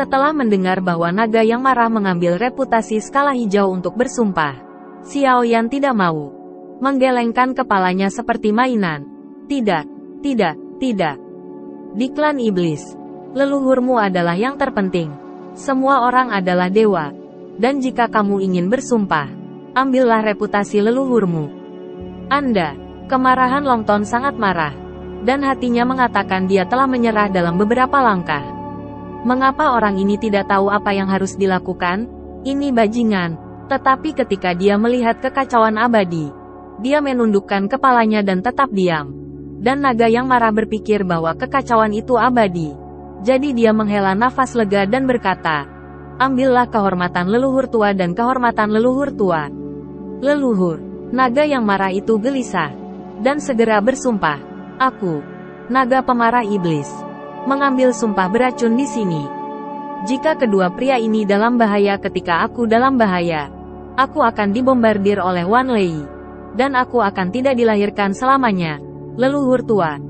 Setelah mendengar bahwa naga yang marah mengambil reputasi skala hijau untuk bersumpah, Xiaoyan tidak mau menggelengkan kepalanya seperti mainan. Tidak, tidak, tidak. Di klan iblis, leluhurmu adalah yang terpenting. Semua orang adalah dewa. Dan jika kamu ingin bersumpah, ambillah reputasi leluhurmu. Anda, kemarahan Longton sangat marah. Dan hatinya mengatakan dia telah menyerah dalam beberapa langkah. Mengapa orang ini tidak tahu apa yang harus dilakukan? Ini bajingan. Tetapi ketika dia melihat kekacauan abadi, dia menundukkan kepalanya dan tetap diam. Dan naga yang marah berpikir bahwa kekacauan itu abadi. Jadi dia menghela nafas lega dan berkata, ambillah kehormatan leluhur tua dan kehormatan leluhur tua. Leluhur, naga yang marah itu gelisah. Dan segera bersumpah, aku, naga pemarah iblis, mengambil sumpah beracun di sini. Jika kedua pria ini dalam bahaya ketika aku dalam bahaya, aku akan dibombardir oleh Wan Lei. Dan aku akan tidak dilahirkan selamanya. Leluhur tua,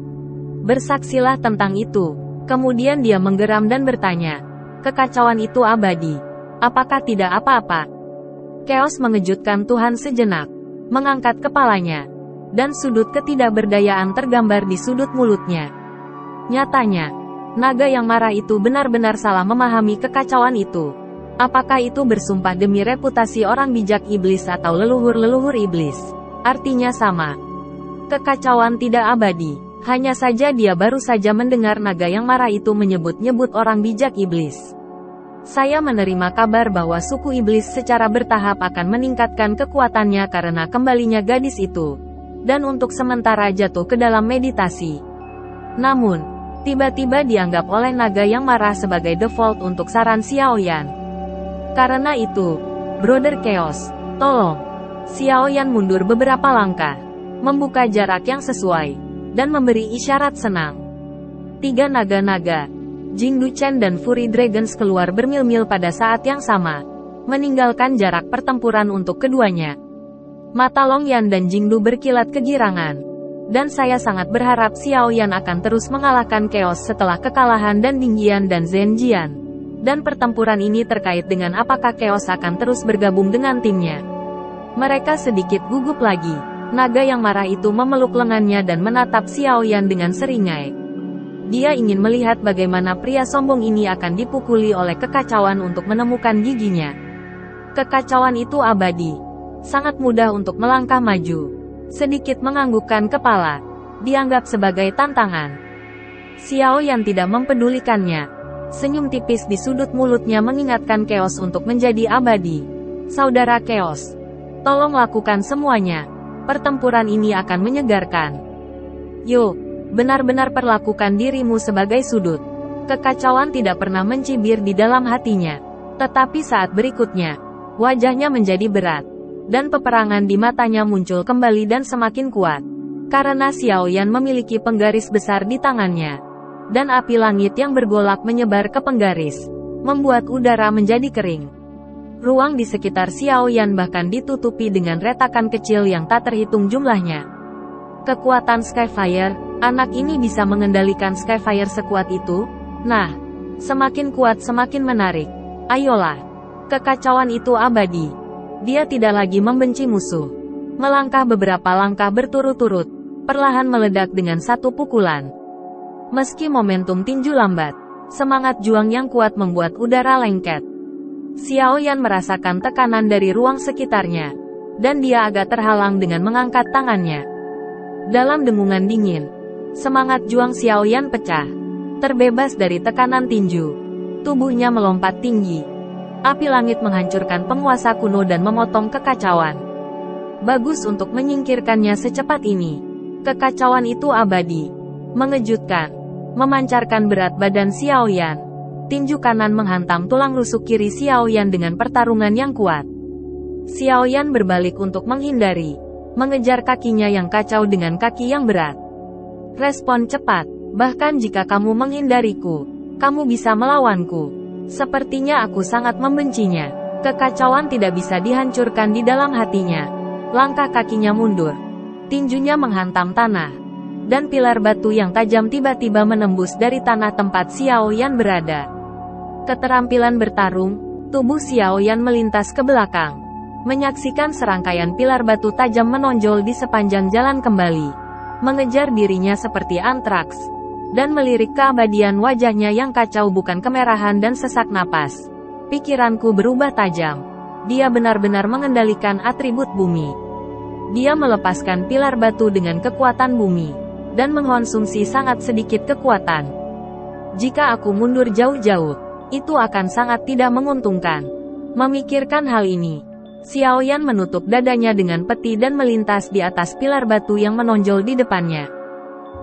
bersaksilah tentang itu. Kemudian dia menggeram dan bertanya, kekacauan itu abadi. Apakah tidak apa-apa? Chaos mengejutkan Tuhan sejenak, mengangkat kepalanya, dan sudut ketidakberdayaan tergambar di sudut mulutnya. Nyatanya, naga yang marah itu benar-benar salah memahami kekacauan itu. Apakah itu bersumpah demi reputasi orang bijak iblis atau leluhur-leluhur iblis? Artinya sama. Kekacauan tidak abadi. Hanya saja dia baru saja mendengar naga yang marah itu menyebut-nyebut orang bijak iblis. Saya menerima kabar bahwa suku iblis secara bertahap akan meningkatkan kekuatannya karena kembalinya gadis itu. Dan untuk sementara jatuh ke dalam meditasi. Namun, tiba-tiba dianggap oleh naga yang marah sebagai default untuk saran Xiaoyan. Karena itu, Brother Chaos, tolong. Xiaoyan mundur beberapa langkah, membuka jarak yang sesuai, dan memberi isyarat senang. Tiga naga-naga, Jing Duchen dan Fury Dragons keluar bermil-mil pada saat yang sama, meninggalkan jarak pertempuran untuk keduanya. Mata Long Yan dan Jingdu berkilat kegirangan. Dan saya sangat berharap Xiaoyan akan terus mengalahkan Chaos setelah kekalahan dan Dingyan dan Zhenjian. Dan pertempuran ini terkait dengan apakah Chaos akan terus bergabung dengan timnya. Mereka sedikit gugup lagi. Naga yang marah itu memeluk lengannya dan menatap Xiaoyan dengan seringai. Dia ingin melihat bagaimana pria sombong ini akan dipukuli oleh kekacauan untuk menemukan giginya. Kekacauan itu abadi. Sangat mudah untuk melangkah maju. Sedikit menganggukkan kepala, dianggap sebagai tantangan. Xiaoyan tidak mempedulikannya. Senyum tipis di sudut mulutnya mengingatkan Chaos untuk menjadi abadi. Saudara Chaos, tolong lakukan semuanya. Pertempuran ini akan menyegarkan. Yo, benar-benar perlakukan dirimu sebagai sudut. Kekacauan tidak pernah mencibir di dalam hatinya. Tetapi saat berikutnya, wajahnya menjadi berat. Dan peperangan di matanya muncul kembali dan semakin kuat. Karena Xiaoyan memiliki penggaris besar di tangannya. Dan api langit yang bergolak menyebar ke penggaris, membuat udara menjadi kering. Ruang di sekitar Xiaoyan bahkan ditutupi dengan retakan kecil yang tak terhitung jumlahnya. Kekuatan Skyfire, anak ini bisa mengendalikan Skyfire sekuat itu? Nah, semakin kuat semakin menarik. Ayolah, kekacauan itu abadi. Dia tidak lagi membenci musuh. Melangkah beberapa langkah berturut-turut, perlahan meledak dengan satu pukulan. Meski momentum tinju lambat, semangat juang yang kuat membuat udara lengket. Xiaoyan merasakan tekanan dari ruang sekitarnya, dan dia agak terhalang dengan mengangkat tangannya. Dalam dengungan dingin, semangat juang Xiaoyan pecah. Terbebas dari tekanan tinju, tubuhnya melompat tinggi. Api langit menghancurkan penguasa kuno dan memotong kekacauan. Bagus untuk menyingkirkannya secepat ini. Kekacauan itu abadi, mengejutkan, memancarkan berat badan Xiaoyan. Tinju kanan menghantam tulang rusuk kiri Xiaoyan dengan pertarungan yang kuat. Xiaoyan berbalik untuk menghindari, mengejar kakinya yang kacau dengan kaki yang berat. Respon cepat, bahkan jika kamu menghindariku, kamu bisa melawanku. Sepertinya aku sangat membencinya. Kekacauan tidak bisa dihancurkan di dalam hatinya. Langkah kakinya mundur. Tinjunya menghantam tanah. Dan pilar batu yang tajam tiba-tiba menembus dari tanah tempat Xiaoyan berada. Keterampilan bertarung, tubuh Xiaoyan melintas ke belakang. Menyaksikan serangkaian pilar batu tajam menonjol di sepanjang jalan kembali. Mengejar dirinya seperti antraks. Dan melirik keabadian wajahnya yang kacau bukan kemerahan dan sesak napas. Pikiranku berubah tajam. Dia benar-benar mengendalikan atribut bumi. Dia melepaskan pilar batu dengan kekuatan bumi, dan mengkonsumsi sangat sedikit kekuatan. Jika aku mundur jauh-jauh, itu akan sangat tidak menguntungkan. Memikirkan hal ini, Xiaoyan menutup dadanya dengan peti dan melintas di atas pilar batu yang menonjol di depannya.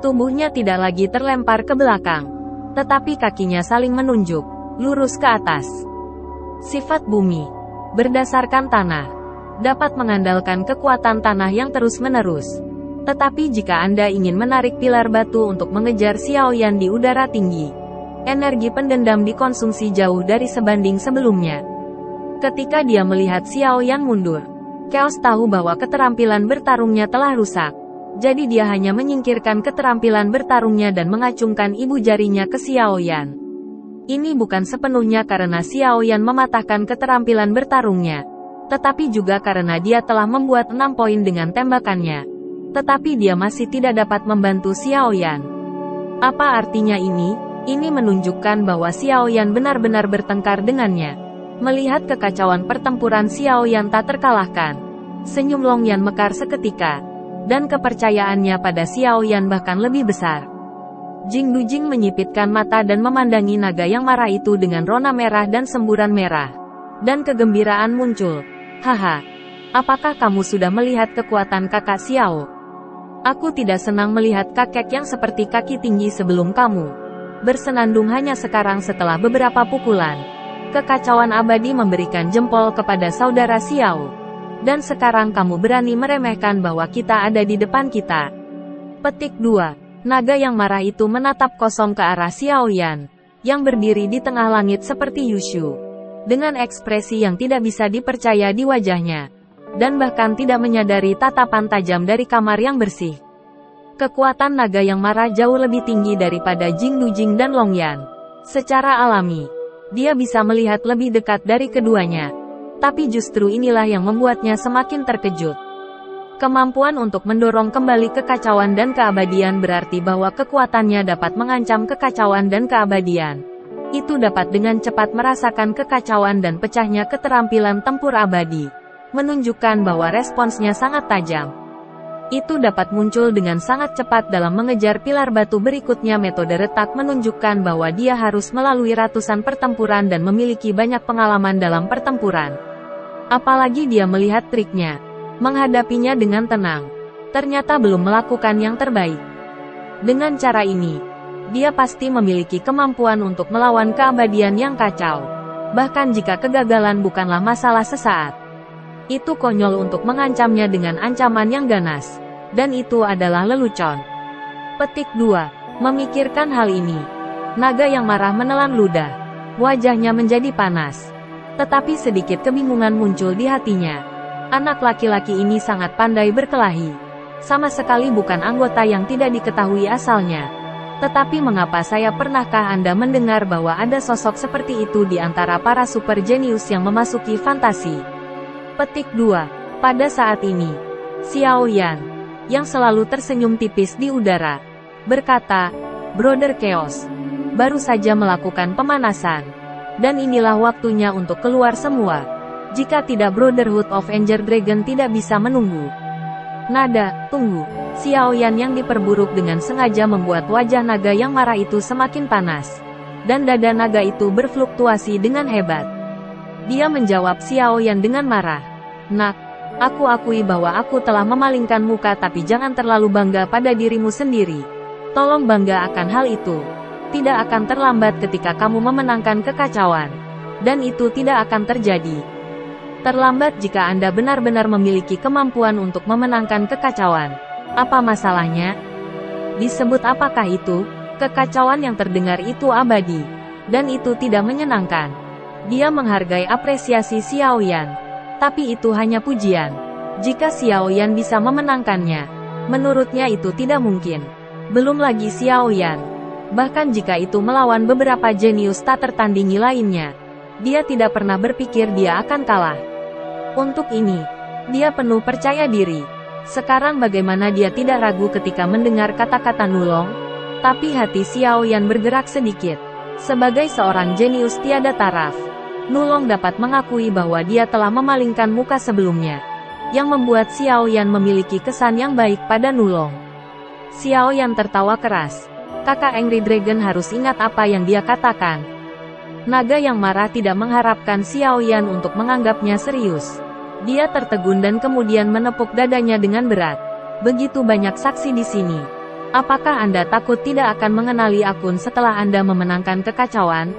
Tubuhnya tidak lagi terlempar ke belakang, tetapi kakinya saling menunjuk, lurus ke atas. Sifat bumi berdasarkan tanah, dapat mengandalkan kekuatan tanah yang terus-menerus. Tetapi jika Anda ingin menarik pilar batu untuk mengejar Xiaoyan di udara tinggi, energi pendendam dikonsumsi jauh dari sebanding sebelumnya. Ketika dia melihat Xiaoyan mundur, Chaos tahu bahwa keterampilan bertarungnya telah rusak. Jadi dia hanya menyingkirkan keterampilan bertarungnya dan mengacungkan ibu jarinya ke Xiaoyan. Ini bukan sepenuhnya karena Xiaoyan mematahkan keterampilan bertarungnya, tetapi juga karena dia telah membuat 6 poin dengan tembakannya. Tetapi dia masih tidak dapat membantu Xiaoyan. Apa artinya ini? Ini menunjukkan bahwa Xiaoyan benar-benar bertengkar dengannya. Melihat kekacauan pertempuran Xiaoyan tak terkalahkan, senyum Longyan mekar seketika, dan kepercayaannya pada Xiaoyan bahkan lebih besar. Jing Dujing menyipitkan mata dan memandangi naga yang marah itu dengan rona merah dan semburan merah. Dan kegembiraan muncul. Haha, apakah kamu sudah melihat kekuatan kakak Xiao? Aku tidak senang melihat kakek yang seperti kaki tinggi sebelum kamu bersenandung hanya sekarang setelah beberapa pukulan. Kekacauan abadi memberikan jempol kepada saudara Xiao. Dan sekarang kamu berani meremehkan bahwa kita ada di depan kita. Petik 2. Naga yang marah itu menatap kosong ke arah Xiaoyan, yang berdiri di tengah langit seperti Yushu, dengan ekspresi yang tidak bisa dipercaya di wajahnya, dan bahkan tidak menyadari tatapan tajam dari kamar yang bersih. Kekuatan naga yang marah jauh lebih tinggi daripada Jing Dujing dan Longyan. Secara alami, dia bisa melihat lebih dekat dari keduanya, tapi justru inilah yang membuatnya semakin terkejut. Kemampuan untuk mendorong kembali kekacauan dan keabadian berarti bahwa kekuatannya dapat mengancam kekacauan dan keabadian. Itu dapat dengan cepat merasakan kekacauan dan pecahnya keterampilan tempur abadi, menunjukkan bahwa responsnya sangat tajam. Itu dapat muncul dengan sangat cepat dalam mengejar pilar batu berikutnya. Metode retak menunjukkan bahwa dia harus melalui ratusan pertempuran dan memiliki banyak pengalaman dalam pertempuran. Apalagi dia melihat triknya. Menghadapinya dengan tenang, ternyata belum melakukan yang terbaik. Dengan cara ini, dia pasti memiliki kemampuan untuk melawan keabadian yang kacau. Bahkan jika kegagalan bukanlah masalah sesaat, itu konyol untuk mengancamnya dengan ancaman yang ganas. Dan itu adalah lelucon. Petik 2. Memikirkan hal ini, naga yang marah menelan ludah. Wajahnya menjadi panas. Tetapi sedikit kebingungan muncul di hatinya. Anak laki-laki ini sangat pandai berkelahi. Sama sekali bukan anggota yang tidak diketahui asalnya. Tetapi mengapa pernahkah Anda mendengar bahwa ada sosok seperti itu di antara para super jenius yang memasuki fantasi? Petik 2. Pada saat ini, Xiaoyan, yang selalu tersenyum tipis di udara, berkata, "Brother Chaos, baru saja melakukan pemanasan. Dan inilah waktunya untuk keluar semua. Jika tidak Brotherhood of Anger Dragon tidak bisa menunggu." Nada, tunggu. Xiao Yan yang diperburuk dengan sengaja membuat wajah naga yang marah itu semakin panas. Dan dada naga itu berfluktuasi dengan hebat. Dia menjawab Xiao Yan dengan marah. Nak, aku akui bahwa aku telah memalingkan muka, tapi jangan terlalu bangga pada dirimu sendiri. Tolong bangga akan hal itu. Tidak akan terlambat ketika kamu memenangkan kekacauan. Dan itu tidak akan terjadi. Terlambat jika Anda benar-benar memiliki kemampuan untuk memenangkan kekacauan. Apa masalahnya? Disebut apakah itu? Kekacauan yang terdengar itu abadi. Dan itu tidak menyenangkan. Dia menghargai apresiasi Xiao Yan. Tapi itu hanya pujian. Jika Xiao Yan bisa memenangkannya, menurutnya itu tidak mungkin. Belum lagi Xiao Yan. Bahkan jika itu melawan beberapa jenius tak tertandingi lainnya, dia tidak pernah berpikir dia akan kalah. Untuk ini, dia penuh percaya diri. Sekarang bagaimana dia tidak ragu ketika mendengar kata-kata Nulong? Tapi hati Xiao Yan bergerak sedikit. Sebagai seorang jenius tiada taraf, Nulong dapat mengakui bahwa dia telah memalingkan muka sebelumnya, yang membuat Xiao Yan memiliki kesan yang baik pada Nulong. Xiao Yan tertawa keras. Kakak Angry Dragon harus ingat apa yang dia katakan. Naga yang marah tidak mengharapkan Xiao Yan untuk menganggapnya serius. Dia tertegun dan kemudian menepuk dadanya dengan berat. Begitu banyak saksi di sini. Apakah Anda takut tidak akan mengenali akun setelah Anda memenangkan kekacauan?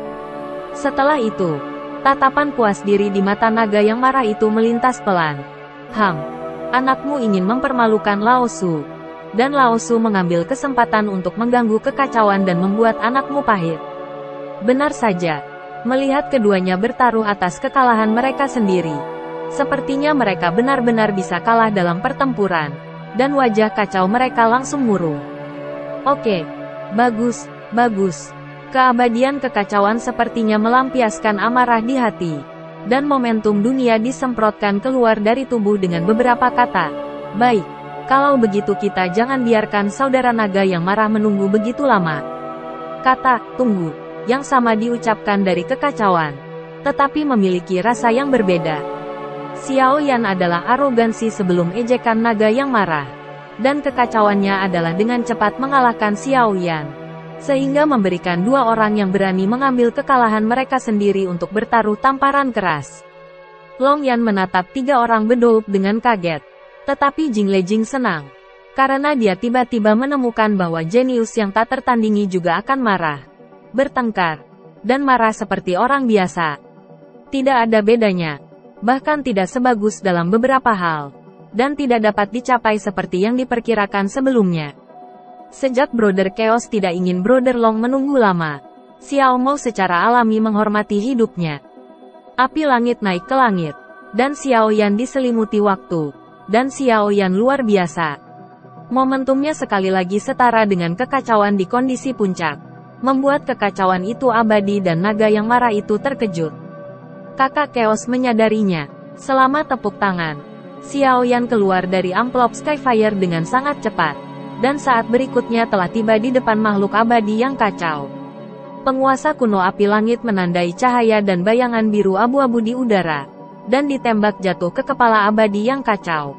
Setelah itu, tatapan puas diri di mata naga yang marah itu melintas pelan. Anakmu ingin mempermalukan Lao Su. Dan Lao Su mengambil kesempatan untuk mengganggu kekacauan dan membuat anakmu pahit. Benar saja. Melihat keduanya bertaruh atas kekalahan mereka sendiri. Sepertinya mereka benar-benar bisa kalah dalam pertempuran. Dan wajah kacau mereka langsung murung. Oke. Bagus, bagus. Keabadian kekacauan sepertinya melampiaskan amarah di hati. Dan momentum dunia disemprotkan keluar dari tubuh dengan beberapa kata. Baik. Kalau begitu kita jangan biarkan saudara naga yang marah menunggu begitu lama. Kata, tunggu, yang sama diucapkan dari kekacauan. Tetapi memiliki rasa yang berbeda. Xiao Yan adalah arogansi sebelum ejekan naga yang marah. Dan kekacauannya adalah dengan cepat mengalahkan Xiao Yan. Sehingga memberikan dua orang yang berani mengambil kekalahan mereka sendiri untuk bertaruh tamparan keras. Long Yan menatap tiga orang bedoup dengan kaget. Tetapi Jing Lejing senang. Karena dia tiba-tiba menemukan bahwa jenius yang tak tertandingi juga akan marah. Bertengkar. Dan marah seperti orang biasa. Tidak ada bedanya. Bahkan tidak sebagus dalam beberapa hal. Dan tidak dapat dicapai seperti yang diperkirakan sebelumnya. Sejak Brother Chaos tidak ingin Brother Long menunggu lama, Xiao Mou secara alami menghormati hidupnya. Api langit naik ke langit. Dan Xiao Yan diselimuti waktu. Dan Xiao Yan luar biasa. Momentumnya sekali lagi setara dengan kekacauan di kondisi puncak. Membuat kekacauan itu abadi dan naga yang marah itu terkejut. Kakak Chaos menyadarinya. Selama tepuk tangan, Xiao Yan keluar dari amplop Skyfire dengan sangat cepat. Dan saat berikutnya telah tiba di depan makhluk abadi yang kacau. Penguasa kuno api langit menandai cahaya dan bayangan biru abu-abu di udara. Dan ditembak jatuh ke kepala abadi yang kacau.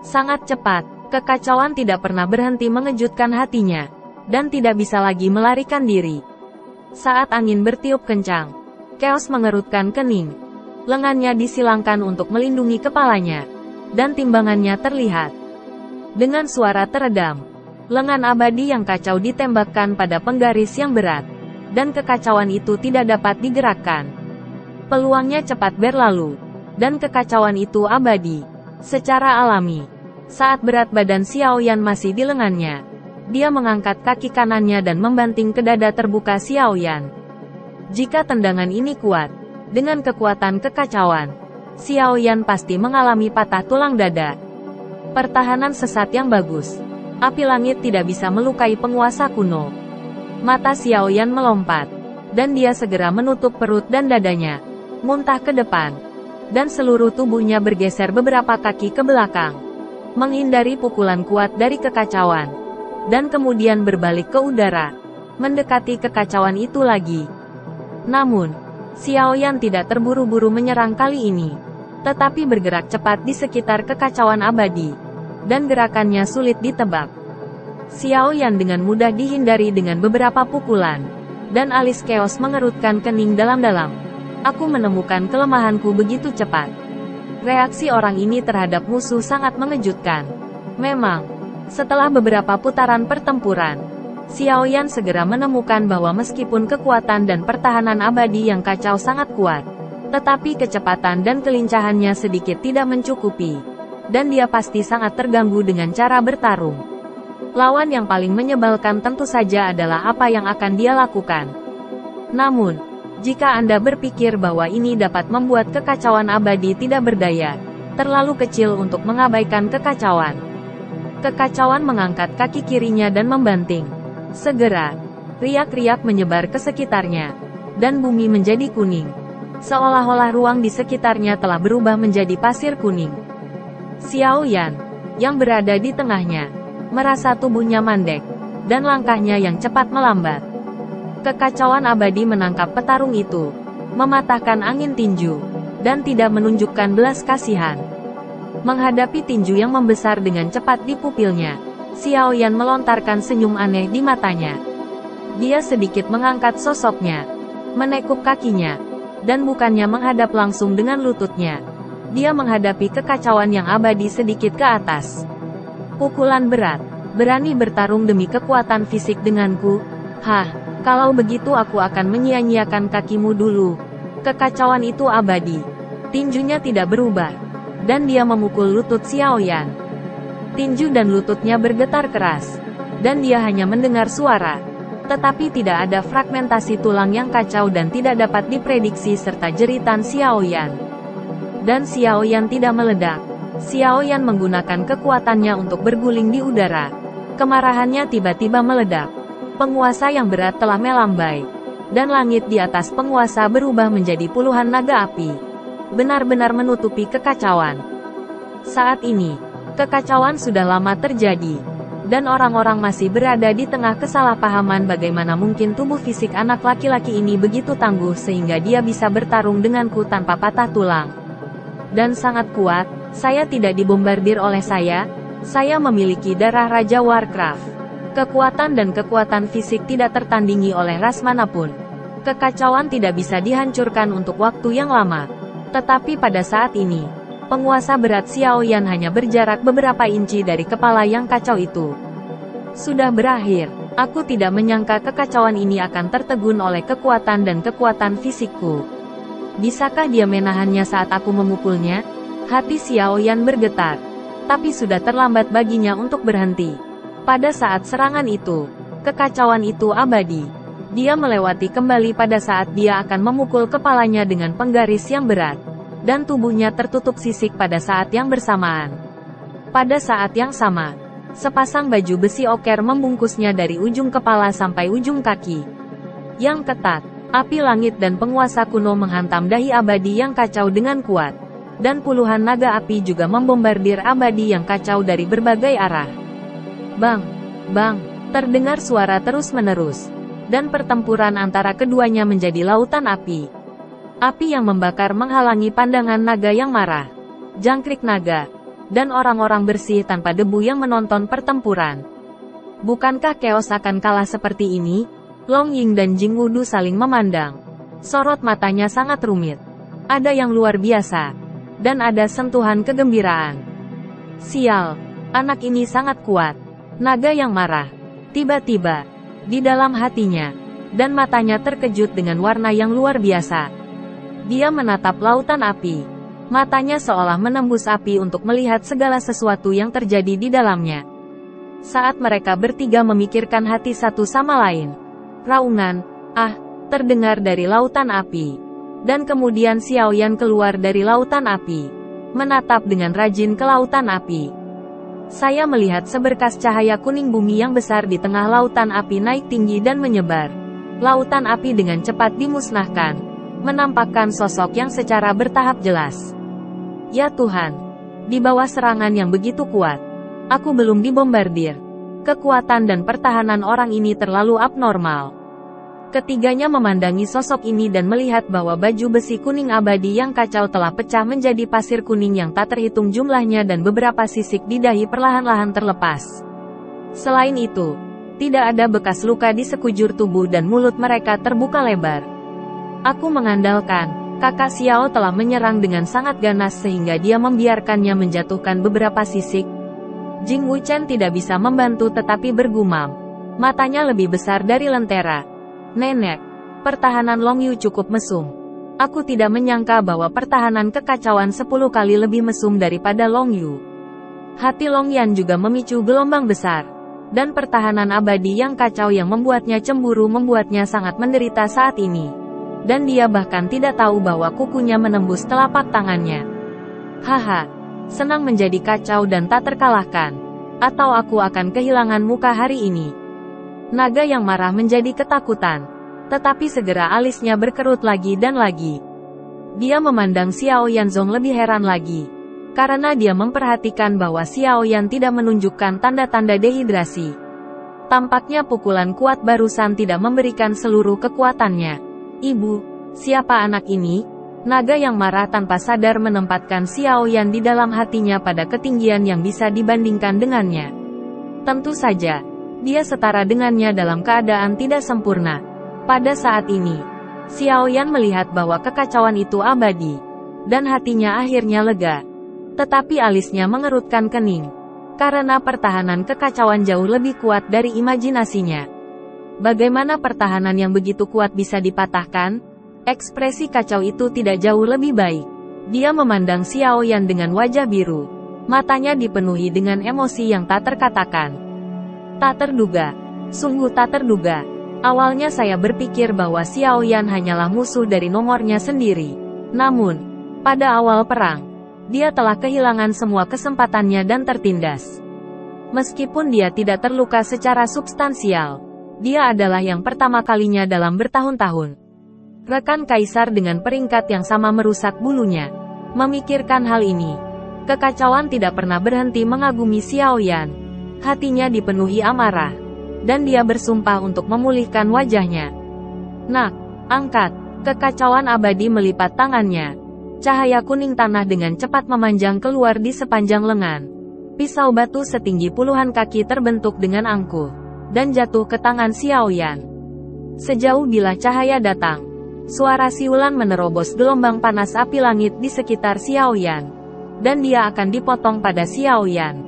Sangat cepat, kekacauan tidak pernah berhenti mengejutkan hatinya. Dan tidak bisa lagi melarikan diri. Saat angin bertiup kencang, Chaos mengerutkan kening. Lengannya disilangkan untuk melindungi kepalanya. Dan timbangannya terlihat. Dengan suara teredam, lengan abadi yang kacau ditembakkan pada penggaris yang berat. Dan kekacauan itu tidak dapat digerakkan. Peluangnya cepat berlalu. Dan kekacauan itu abadi. Secara alami. Saat berat badan Xiao Yan masih di lengannya, dia mengangkat kaki kanannya dan membanting ke dada terbuka Xiao Yan. Jika tendangan ini kuat, dengan kekuatan kekacauan, Xiao Yan pasti mengalami patah tulang dada. Pertahanan sesat yang bagus. Api langit tidak bisa melukai penguasa kuno. Mata Xiao Yan melompat. Dan dia segera menutup perut dan dadanya. Muntah ke depan. Dan seluruh tubuhnya bergeser beberapa kaki ke belakang. Menghindari pukulan kuat dari kekacauan. Dan kemudian berbalik ke udara. Mendekati kekacauan itu lagi. Namun, Xiao Yan tidak terburu-buru menyerang kali ini. Tetapi bergerak cepat di sekitar kekacauan abadi. dan gerakannya sulit ditebak. Xiao Yan dengan mudah dihindari dengan beberapa pukulan, dan alis Chaos mengerutkan kening dalam-dalam. Aku menemukan kelemahanku begitu cepat. Reaksi orang ini terhadap musuh sangat mengejutkan. Memang, setelah beberapa putaran pertempuran, Xiao Yan segera menemukan bahwa meskipun kekuatan dan pertahanan abadi yang kacau sangat kuat, tetapi kecepatan dan kelincahannya sedikit tidak mencukupi, dan dia pasti sangat terganggu dengan cara bertarung. Lawan yang paling menyebalkan tentu saja adalah apa yang akan dia lakukan. Namun, jika Anda berpikir bahwa ini dapat membuat kekacauan abadi tidak berdaya, terlalu kecil untuk mengabaikan kekacauan. Kekacauan mengangkat kaki kirinya dan membanting. Segera, riak-riak menyebar ke sekitarnya, dan bumi menjadi kuning. Seolah-olah ruang di sekitarnya telah berubah menjadi pasir kuning. Xiao Yan, yang berada di tengahnya, merasa tubuhnya mandek, dan langkahnya yang cepat melambat. Kekacauan abadi menangkap petarung itu, mematahkan angin tinju, dan tidak menunjukkan belas kasihan. Menghadapi tinju yang membesar dengan cepat di pupilnya, Xiao Yan melontarkan senyum aneh di matanya. Dia sedikit mengangkat sosoknya, menekuk kakinya, dan bukannya menghadap langsung dengan lututnya. Dia menghadapi kekacauan yang abadi sedikit ke atas. Pukulan berat, berani bertarung demi kekuatan fisik denganku? Hah? Kalau begitu aku akan menyia-nyiakan kakimu dulu. Kekacauan itu abadi. Tinjunya tidak berubah. Dan dia memukul lutut Xiao Yan. Tinju dan lututnya bergetar keras. Dan dia hanya mendengar suara. Tetapi tidak ada fragmentasi tulang yang kacau dan tidak dapat diprediksi serta jeritan Xiao Yan. Dan Xiao Yan tidak meledak. Xiao Yan menggunakan kekuatannya untuk berguling di udara. Kemarahannya tiba-tiba meledak. Penguasa yang berat telah melambai, dan langit di atas penguasa berubah menjadi puluhan naga api, benar-benar menutupi kekacauan. Saat ini, kekacauan sudah lama terjadi, dan orang-orang masih berada di tengah kesalahpahaman bagaimana mungkin tubuh fisik anak laki-laki ini begitu tangguh sehingga dia bisa bertarung denganku tanpa patah tulang. Dan sangat kuat, saya tidak dibombardir oleh saya memiliki darah Raja Warcraft. Kekuatan dan kekuatan fisik tidak tertandingi oleh ras manapun. Kekacauan tidak bisa dihancurkan untuk waktu yang lama. Tetapi pada saat ini, penguasa berat Xiao Yan hanya berjarak beberapa inci dari kepala yang kacau itu. Sudah berakhir. Aku tidak menyangka kekacauan ini akan tertegun oleh kekuatan dan kekuatan fisikku. Bisakah dia menahannya saat aku memukulnya? Hati Xiao Yan bergetar. Tapi sudah terlambat baginya untuk berhenti. Pada saat serangan itu, kekacauan itu abadi. Dia melewati kembali pada saat dia akan memukul kepalanya dengan penggaris yang berat, dan tubuhnya tertutup sisik pada saat yang bersamaan. Pada saat yang sama, sepasang baju besi oker membungkusnya dari ujung kepala sampai ujung kaki. Yang ketat, api langit dan penguasa kuno menghantam dahi abadi yang kacau dengan kuat, dan puluhan naga api juga membombardir abadi yang kacau dari berbagai arah. Bang! Bang! Terdengar suara terus-menerus, dan pertempuran antara keduanya menjadi lautan api. Api yang membakar menghalangi pandangan naga yang marah, jangkrik naga, dan orang-orang bersih tanpa debu yang menonton pertempuran. Bukankah Chaos akan kalah seperti ini? Long Ying dan Jing Wudu saling memandang. Sorot matanya sangat rumit. Ada yang luar biasa, dan ada sentuhan kegembiraan. Sial, anak ini sangat kuat. Naga yang marah, tiba-tiba, di dalam hatinya, dan matanya terkejut dengan warna yang luar biasa. Dia menatap lautan api. Matanya seolah menembus api untuk melihat segala sesuatu yang terjadi di dalamnya. Saat mereka bertiga memikirkan hati satu sama lain, raungan, terdengar dari lautan api. Dan kemudian Xiao Yan keluar dari lautan api, menatap dengan rajin ke lautan api. Saya melihat seberkas cahaya kuning bumi yang besar di tengah lautan api naik tinggi dan menyebar. Lautan api dengan cepat dimusnahkan, menampakkan sosok yang secara bertahap jelas. Ya Tuhan, di bawah serangan yang begitu kuat, aku belum dibombardir. Kekuatan dan pertahanan orang ini terlalu abnormal. Ketiganya memandangi sosok ini dan melihat bahwa baju besi kuning abadi yang kacau telah pecah menjadi pasir kuning yang tak terhitung jumlahnya dan beberapa sisik di dahi perlahan-lahan terlepas. Selain itu, tidak ada bekas luka di sekujur tubuh dan mulut mereka terbuka lebar. Aku mengandalkan, kakak Xiao telah menyerang dengan sangat ganas sehingga dia membiarkannya menjatuhkan beberapa sisik. Jing Wuchen tidak bisa membantu tetapi bergumam. Matanya lebih besar dari lentera. Nenek, pertahanan Long Yu cukup mesum. Aku tidak menyangka bahwa pertahanan kekacauan 10 kali lebih mesum daripada Long Yu. Hati Long Yan juga memicu gelombang besar. Dan pertahanan abadi yang kacau yang membuatnya cemburu membuatnya sangat menderita saat ini. Dan dia bahkan tidak tahu bahwa kukunya menembus telapak tangannya. Haha, senang menjadi kacau dan tak terkalahkan. Atau aku akan kehilangan muka hari ini. Naga yang marah menjadi ketakutan. Tetapi segera alisnya berkerut lagi dan lagi. Dia memandang Xiao Yanzong lebih heran lagi. Karena dia memperhatikan bahwa Xiao Yan tidak menunjukkan tanda-tanda dehidrasi. Tampaknya pukulan kuat barusan tidak memberikan seluruh kekuatannya. Ibu, siapa anak ini? Naga yang marah tanpa sadar menempatkan Xiao Yan di dalam hatinya pada ketinggian yang bisa dibandingkan dengannya. Tentu saja. Dia setara dengannya dalam keadaan tidak sempurna. Pada saat ini, Xiao Yan melihat bahwa kekacauan itu abadi. Dan hatinya akhirnya lega. Tetapi alisnya mengerutkan kening. Karena pertahanan kekacauan jauh lebih kuat dari imajinasinya. Bagaimana pertahanan yang begitu kuat bisa dipatahkan? Ekspresi kacau itu tidak jauh lebih baik. Dia memandang Xiao Yan dengan wajah biru. Matanya dipenuhi dengan emosi yang tak terkatakan. Tak terduga. Sungguh tak terduga. Awalnya saya berpikir bahwa Xiao Yan hanyalah musuh dari nomornya sendiri. Namun, pada awal perang, dia telah kehilangan semua kesempatannya dan tertindas. Meskipun dia tidak terluka secara substansial, dia adalah yang pertama kalinya dalam bertahun-tahun. Rekan Kaisar dengan peringkat yang sama merusak bulunya. Memikirkan hal ini, kekacauan tidak pernah berhenti mengagumi Xiao Yan. Hatinya dipenuhi amarah. Dan dia bersumpah untuk memulihkan wajahnya. Nak, angkat. Kekacauan abadi melipat tangannya. Cahaya kuning tanah dengan cepat memanjang keluar di sepanjang lengan. Pisau batu setinggi puluhan kaki terbentuk dengan angkuh. Dan jatuh ke tangan Xiao Yan. Sejauh bila cahaya datang, suara siulan menerobos gelombang panas api langit di sekitar Xiao Yan. Dan dia akan dipotong pada Xiao Yan.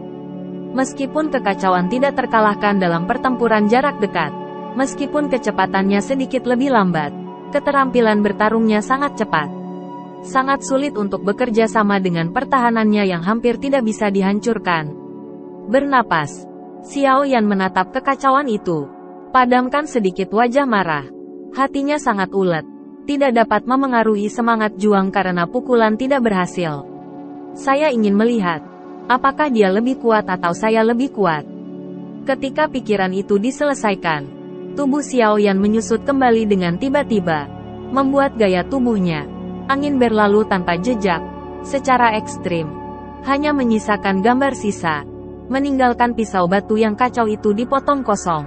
Meskipun kekacauan tidak terkalahkan dalam pertempuran jarak dekat, meskipun kecepatannya sedikit lebih lambat, keterampilan bertarungnya sangat cepat. Sangat sulit untuk bekerja sama dengan pertahanannya yang hampir tidak bisa dihancurkan. Bernapas, Xiao Yan menatap kekacauan itu. Padamkan sedikit wajah marah. Hatinya sangat ulet. Tidak dapat memengaruhi semangat juang karena pukulan tidak berhasil. Saya ingin melihat. Apakah dia lebih kuat atau saya lebih kuat? Ketika pikiran itu diselesaikan, tubuh Xiao Yan menyusut kembali dengan tiba-tiba, membuat gaya tubuhnya, angin berlalu tanpa jejak, secara ekstrim, hanya menyisakan gambar sisa, meninggalkan pisau batu yang kacau itu dipotong kosong.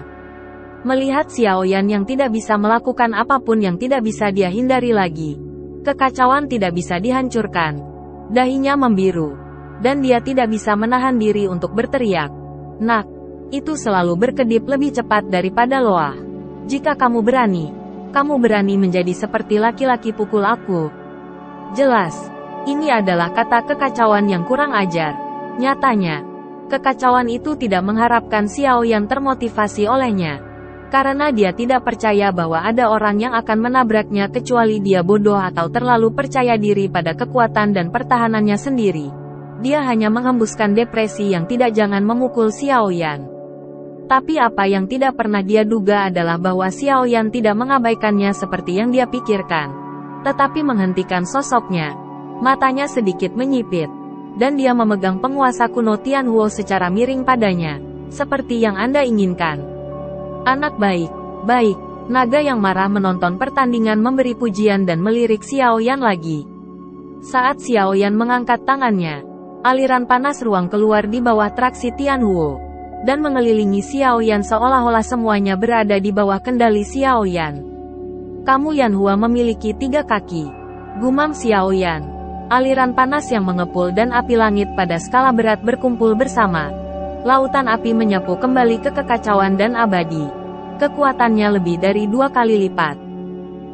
Melihat Xiao Yan yang tidak bisa melakukan apapun yang tidak bisa dia hindari lagi, kekacauan tidak bisa dihancurkan, dahinya membiru. Dan dia tidak bisa menahan diri untuk berteriak. Nak, itu selalu berkedip lebih cepat daripada Loa. Jika kamu berani menjadi seperti laki-laki pukul aku. Jelas, ini adalah kata kekacauan yang kurang ajar. Nyatanya, kekacauan itu tidak mengharapkan Xiao yang termotivasi olehnya. Karena dia tidak percaya bahwa ada orang yang akan menabraknya kecuali dia bodoh atau terlalu percaya diri pada kekuatan dan pertahanannya sendiri. Dia hanya menghembuskan depresi yang tidak jangan memukul Xiao Yan. Tapi apa yang tidak pernah dia duga adalah bahwa Xiao Yan tidak mengabaikannya seperti yang dia pikirkan. Tetapi menghentikan sosoknya. Matanya sedikit menyipit. Dan dia memegang penguasa kuno Tianhuo secara miring padanya. Seperti yang Anda inginkan. Anak baik. Baik. Naga yang marah menonton pertandingan memberi pujian dan melirik Xiao Yan lagi. Saat Xiao Yan mengangkat tangannya, aliran panas ruang keluar di bawah traksi Tianhuo, dan mengelilingi Xiao Yan seolah-olah semuanya berada di bawah kendali Xiao Yan. Kamu Yanhua memiliki 3 kaki. Gumam Xiao Yan. Aliran panas yang mengepul dan api langit pada skala berat berkumpul bersama. Lautan api menyapu kembali ke kekacauan dan abadi. Kekuatannya lebih dari 2 kali lipat.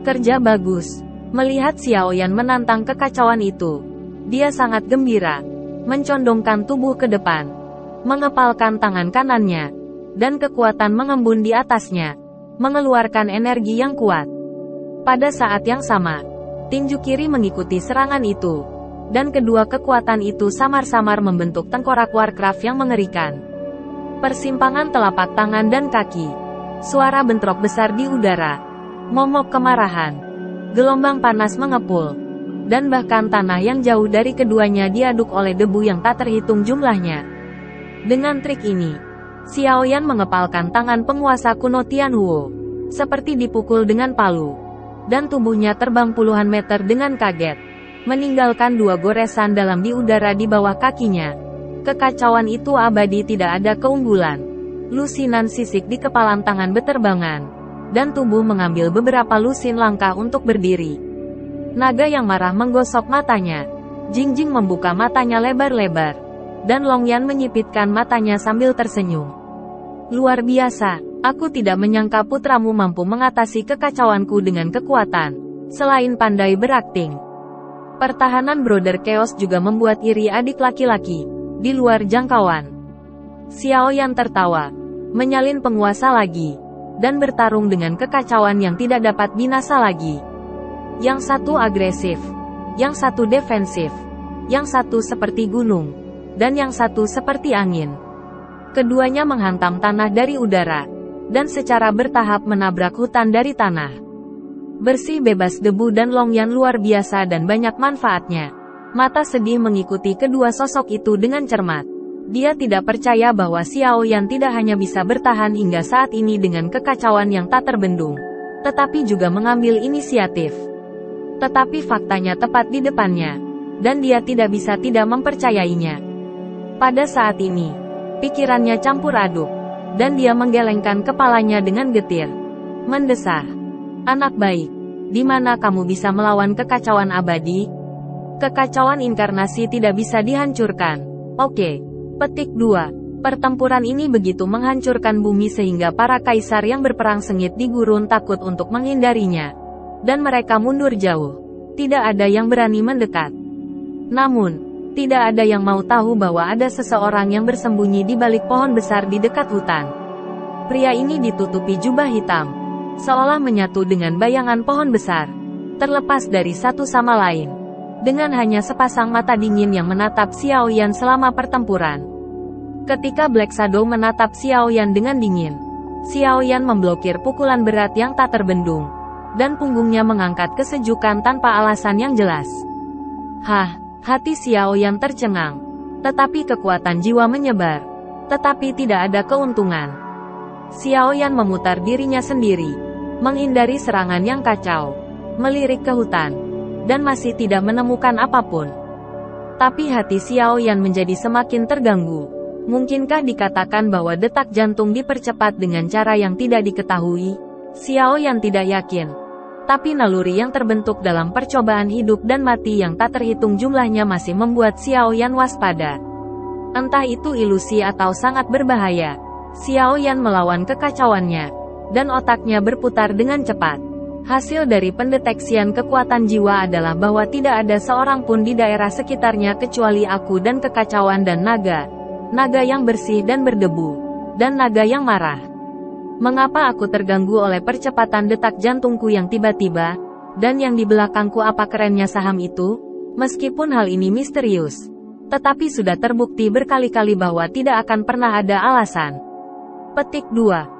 Kerja bagus. Melihat Xiao Yan menantang kekacauan itu, dia sangat gembira. Mencondongkan tubuh ke depan. Mengepalkan tangan kanannya. Dan kekuatan mengembun di atasnya. Mengeluarkan energi yang kuat. Pada saat yang sama, tinju kiri mengikuti serangan itu. Dan kedua kekuatan itu samar-samar membentuk tengkorak Warcraft yang mengerikan. Persimpangan telapak tangan dan kaki. Suara bentrok besar di udara. Momok kemarahan. Gelombang panas mengepul. Dan bahkan tanah yang jauh dari keduanya diaduk oleh debu yang tak terhitung jumlahnya. Dengan trik ini, Xiao Yan mengepalkan tangan penguasa kuno Tianhuo. Seperti dipukul dengan palu. Dan tubuhnya terbang puluhan meter dengan kaget. Meninggalkan 2 goresan dalam di udara di bawah kakinya. Kekacauan itu abadi, tidak ada keunggulan. Lusinan sisik di kepalan tangan beterbangan. Dan tubuh mengambil beberapa lusin langkah untuk berdiri. Naga yang marah menggosok matanya. Jingjing membuka matanya lebar-lebar. Dan Longyan menyipitkan matanya sambil tersenyum. Luar biasa. Aku tidak menyangka putramu mampu mengatasi kekacauanku dengan kekuatan. Selain pandai berakting. Pertahanan Brother Chaos juga membuat iri adik laki-laki. Di luar jangkauan. Xiao Yan tertawa. Menyalin penguasa lagi. Dan bertarung dengan kekacauan yang tidak dapat binasa lagi. Yang satu agresif. Yang satu defensif. Yang satu seperti gunung. Dan yang satu seperti angin. Keduanya menghantam tanah dari udara. Dan secara bertahap menabrak hutan dari tanah. Bersih bebas debu dan Longyan luar biasa dan banyak manfaatnya. Mata sedih mengikuti kedua sosok itu dengan cermat. Dia tidak percaya bahwa Xiao Yan tidak hanya bisa bertahan hingga saat ini dengan kekacauan yang tak terbendung, tetapi juga mengambil inisiatif. Tetapi faktanya tepat di depannya. Dan dia tidak bisa tidak mempercayainya. Pada saat ini, pikirannya campur aduk. Dan dia menggelengkan kepalanya dengan getir. Mendesah. Anak baik. Di mana kamu bisa melawan kekacauan abadi? Kekacauan inkarnasi tidak bisa dihancurkan. Oke. Petik 2. Pertempuran ini begitu menghancurkan bumi sehingga para kaisar yang berperang sengit di gurun takut untuk menghindarinya. Dan mereka mundur jauh. Tidak ada yang berani mendekat. Namun, tidak ada yang mau tahu bahwa ada seseorang yang bersembunyi di balik pohon besar di dekat hutan. Pria ini ditutupi jubah hitam, seolah menyatu dengan bayangan pohon besar, terlepas dari satu sama lain. Dengan hanya sepasang mata dingin yang menatap Xiao Yan selama pertempuran. Ketika Black Shadow menatap Xiao Yan dengan dingin, Xiao Yan memblokir pukulan berat yang tak terbendung, dan punggungnya mengangkat kesejukan tanpa alasan yang jelas. Hah! Hati Xiao Yan tercengang. Tetapi kekuatan jiwa menyebar. Tetapi tidak ada keuntungan. Xiao Yan memutar dirinya sendiri. Menghindari serangan yang kacau. Melirik ke hutan. Dan masih tidak menemukan apapun. Tapi hati Xiao Yan menjadi semakin terganggu. Mungkinkah dikatakan bahwa detak jantung dipercepat dengan cara yang tidak diketahui? Xiao Yan tidak yakin. Tapi naluri yang terbentuk dalam percobaan hidup dan mati yang tak terhitung jumlahnya masih membuat Xiao Yan waspada. Entah itu ilusi atau sangat berbahaya. Xiao Yan melawan kekacauannya. Dan otaknya berputar dengan cepat. Hasil dari pendeteksian kekuatan jiwa adalah bahwa tidak ada seorang pun di daerah sekitarnya kecuali aku dan kekacauan dan naga. Naga yang bersih dan berdebu. Dan naga yang marah. Mengapa aku terganggu oleh percepatan detak jantungku yang tiba-tiba? Dan yang di belakangku, apa kerennya saham itu? Meskipun hal ini misterius, tetapi sudah terbukti berkali-kali bahwa tidak akan pernah ada alasan. Petik 2.